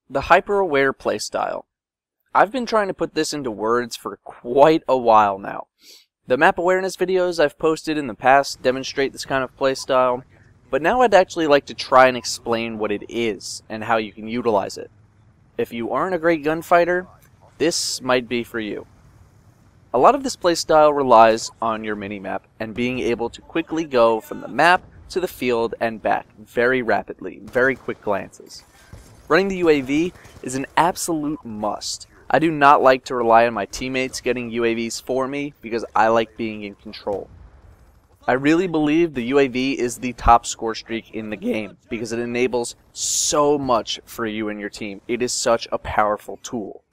The hyper-aware playstyle. I've been trying to put this into words for quite a while now. The map awareness videos I've posted in the past demonstrate this kind of playstyle, but now I'd actually like to try and explain what it is and how you can utilize it. If you aren't a great gunfighter, this might be for you. A lot of this playstyle relies on your minimap and being able to quickly go from the map to the field and back very rapidly, very quick glances. Running the UAV is an absolute must. I do not like to rely on my teammates getting UAVs for me because I like being in control. I really believe the UAV is the top score streak in the game because it enables so much for you and your team. It is such a powerful tool.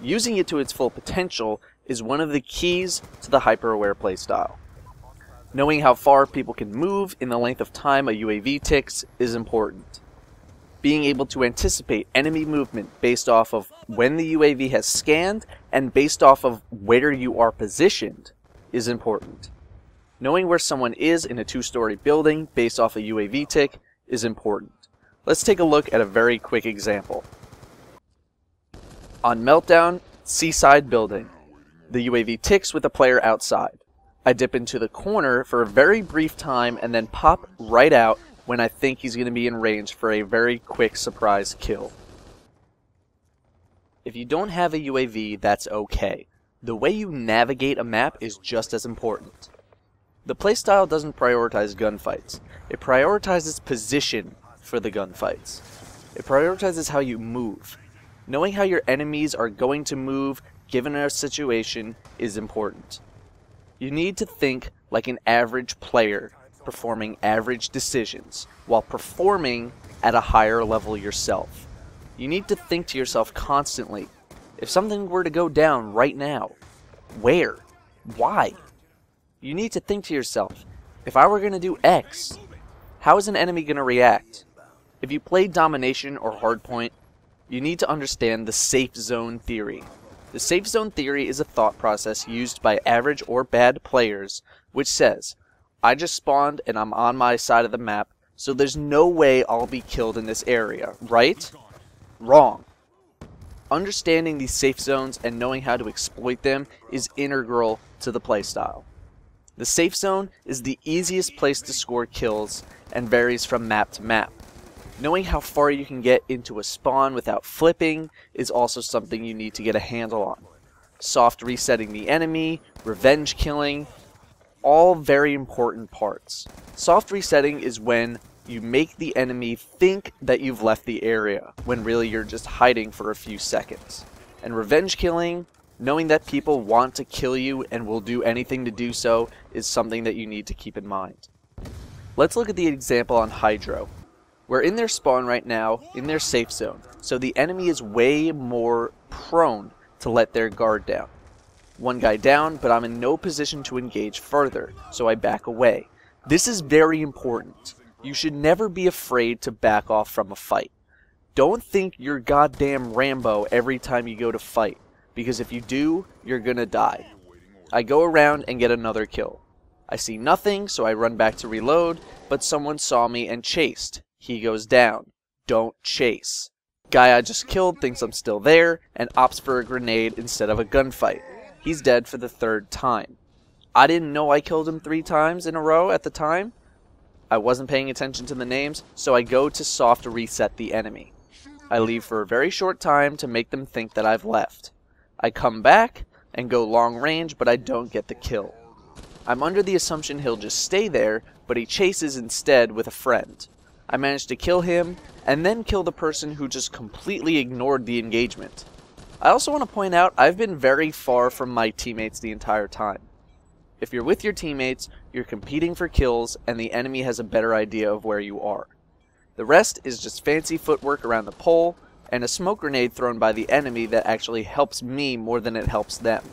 Using it to its full potential is one of the keys to the hyper-aware playstyle. Knowing how far people can move in the length of time a UAV ticks is important. Being able to anticipate enemy movement based off of when the UAV has scanned and based off of where you are positioned is important. Knowing where someone is in a two-story building based off a UAV tick is important. Let's take a look at a very quick example. On Meltdown, Seaside Building. The UAV ticks with a player outside. I dip into the corner for a very brief time and then pop right out when I think he's going to be in range for a very quick surprise kill. If you don't have a UAV, that's okay. The way you navigate a map is just as important. The playstyle doesn't prioritize gunfights. It prioritizes position for the gunfights. It prioritizes how you move. Knowing how your enemies are going to move given a situation is important. You need to think like an average player, performing average decisions while performing at a higher level yourself. You need to think to yourself constantly, if something were to go down right now, where? Why? You need to think to yourself, if I were going to do X, how is an enemy going to react? If you play domination or hardpoint, you need to understand the safe zone theory. The safe zone theory is a thought process used by average or bad players which says, I just spawned and I'm on my side of the map, so there's no way I'll be killed in this area, right? Wrong. Understanding these safe zones and knowing how to exploit them is integral to the playstyle. The safe zone is the easiest place to score kills and varies from map to map. Knowing how far you can get into a spawn without flipping is also something you need to get a handle on. Soft resetting the enemy, revenge killing, all very important parts. Soft resetting is when you make the enemy think that you've left the area, when really you're just hiding for a few seconds. And revenge killing, knowing that people want to kill you and will do anything to do so, is something that you need to keep in mind. Let's look at the example on Hydro. We're in their spawn right now, in their safe zone, so the enemy is way more prone to let their guard down. One guy down, but I'm in no position to engage further, so I back away. This is very important. You should never be afraid to back off from a fight. Don't think you're goddamn Rambo every time you go to fight, because if you do, you're gonna die. I go around and get another kill. I see nothing, so I run back to reload, but someone saw me and chased. He goes down. Don't chase. Guy I just killed thinks I'm still there and opts for a grenade instead of a gunfight. He's dead for the third time. I didn't know I killed him 3 times in a row at the time. I wasn't paying attention to the names, so I go to soft reset the enemy. I leave for a very short time to make them think that I've left. I come back and go long range, but I don't get the kill. I'm under the assumption he'll just stay there, but he chases instead with a friend. I managed to kill him, and then kill the person who just completely ignored the engagement. I also want to point out I've been very far from my teammates the entire time. If you're with your teammates, you're competing for kills, and the enemy has a better idea of where you are. The rest is just fancy footwork around the pole, and a smoke grenade thrown by the enemy that actually helps me more than it helps them.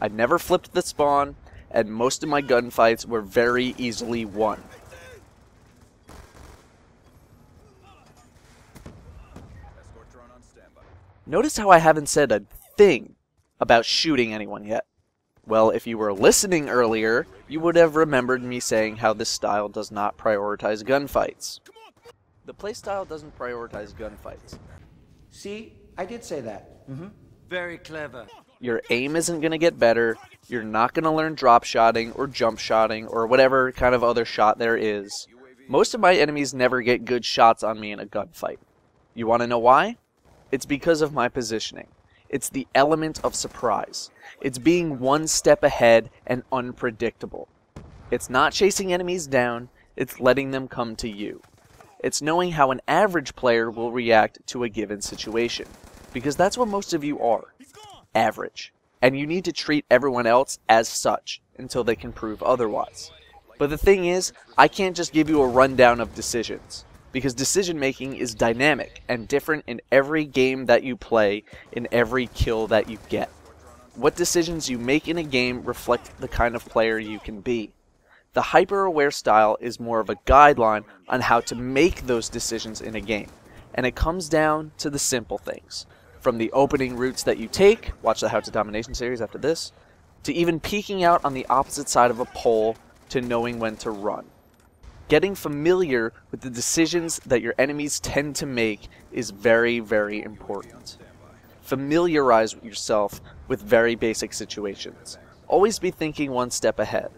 I never flipped the spawn, and most of my gunfights were very easily won. Notice how I haven't said a thing about shooting anyone yet. Well, if you were listening earlier, you would have remembered me saying how this style does not prioritize gunfights. The playstyle doesn't prioritize gunfights. See, I did say that. Very clever. Your aim isn't going to get better. You're not going to learn drop shotting or jump shotting or whatever kind of other shot there is. Most of my enemies never get good shots on me in a gunfight. You want to know why? It's because of my positioning. It's the element of surprise. It's being one step ahead and unpredictable. It's not chasing enemies down, it's letting them come to you. It's knowing how an average player will react to a given situation. Because that's what most of you are. Average. And you need to treat everyone else as such until they can prove otherwise. But the thing is, I can't just give you a rundown of decisions. Because decision making is dynamic and different in every game that you play, in every kill that you get. What decisions you make in a game reflect the kind of player you can be. The hyper-aware style is more of a guideline on how to make those decisions in a game. And it comes down to the simple things. From the opening routes that you take, watch the How to Domination series after this, to even peeking out on the opposite side of a pole to knowing when to run. Getting familiar with the decisions that your enemies tend to make is very, very important. Familiarize yourself with very basic situations. Always be thinking one step ahead.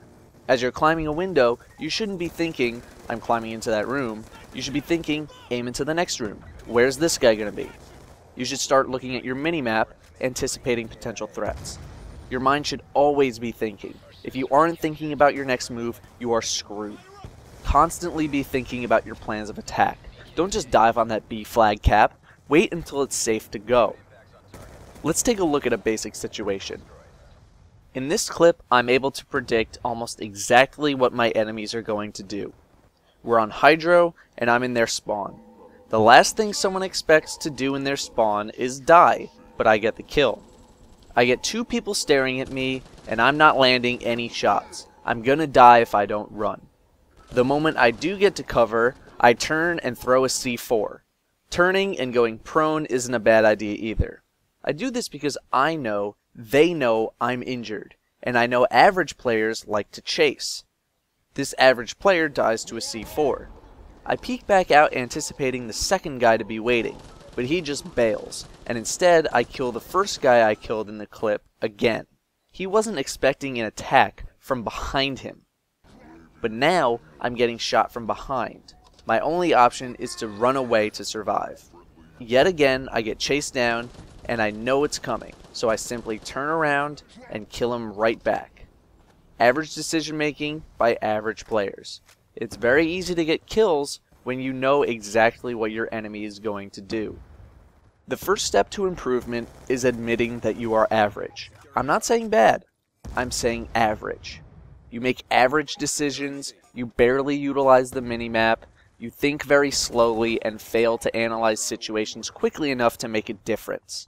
As you're climbing a window, you shouldn't be thinking, I'm climbing into that room. You should be thinking, aim into the next room. Where's this guy going to be? You should start looking at your mini-map, anticipating potential threats. Your mind should always be thinking. If you aren't thinking about your next move, you are screwed. Constantly be thinking about your plans of attack. Don't just dive on that B flag cap. Wait until it's safe to go. Let's take a look at a basic situation. In this clip, I'm able to predict almost exactly what my enemies are going to do. We're on Hydro, and I'm in their spawn. The last thing someone expects to do in their spawn is die, but I get the kill. I get two people staring at me, and I'm not landing any shots. I'm gonna die if I don't run. The moment I do get to cover, I turn and throw a C4. Turning and going prone isn't a bad idea either. I do this because I know they know I'm injured, and I know average players like to chase. This average player dies to a C4. I peek back out anticipating the second guy to be waiting, but he just bails, and instead I kill the first guy I killed in the clip again. He wasn't expecting an attack from behind him. But now I'm getting shot from behind. My only option is to run away to survive. Yet again, I get chased down, and I know it's coming, so I simply turn around and kill him right back. Average decision making by average players. It's very easy to get kills when you know exactly what your enemy is going to do. The first step to improvement is admitting that you are average. I'm not saying bad, I'm saying average. You make average decisions, you barely utilize the minimap, you think very slowly and fail to analyze situations quickly enough to make a difference.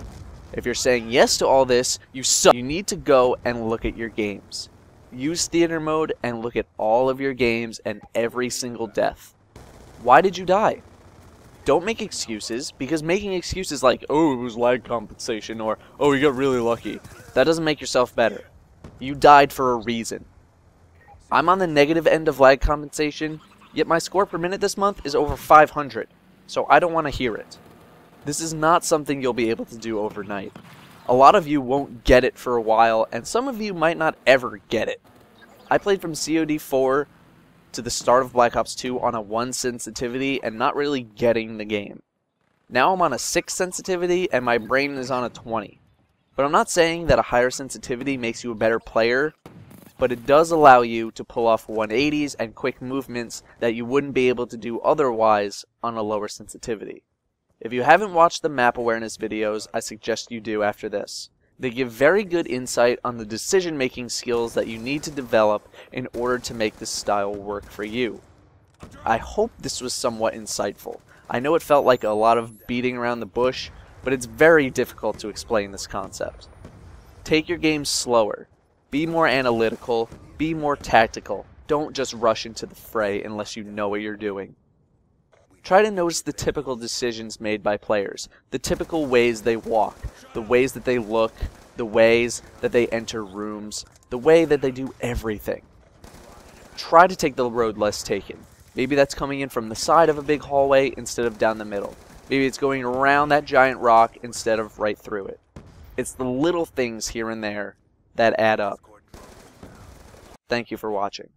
If you're saying yes to all this, you suck. You need to go and look at your games. Use theater mode and look at all of your games and every single death. Why did you die? Don't make excuses, because making excuses like, oh, it was lag compensation, or, oh, you got really lucky, that doesn't make yourself better. You died for a reason. I'm on the negative end of lag compensation, yet my score per minute this month is over 500, so I don't want to hear it. This is not something you'll be able to do overnight. A lot of you won't get it for a while, and some of you might not ever get it. I played from CoD 4 to the start of Black Ops 2 on a 1 sensitivity and not really getting the game. Now I'm on a 6 sensitivity and my brain is on a 20. But I'm not saying that a higher sensitivity makes you a better player, but it does allow you to pull off 180s and quick movements that you wouldn't be able to do otherwise on a lower sensitivity. If you haven't watched the map awareness videos, I suggest you do after this. They give very good insight on the decision-making skills that you need to develop in order to make this style work for you. I hope this was somewhat insightful. I know it felt like a lot of beating around the bush, but it's very difficult to explain this concept. Take your game slower. Be more analytical. Be more tactical. Don't just rush into the fray unless you know what you're doing. Try to notice the typical decisions made by players, the typical ways they walk, the ways that they look, the ways that they enter rooms, the way that they do everything. Try to take the road less taken. Maybe that's coming in from the side of a big hallway instead of down the middle. Maybe it's going around that giant rock instead of right through it. It's the little things here and there that add up. Thank you for watching.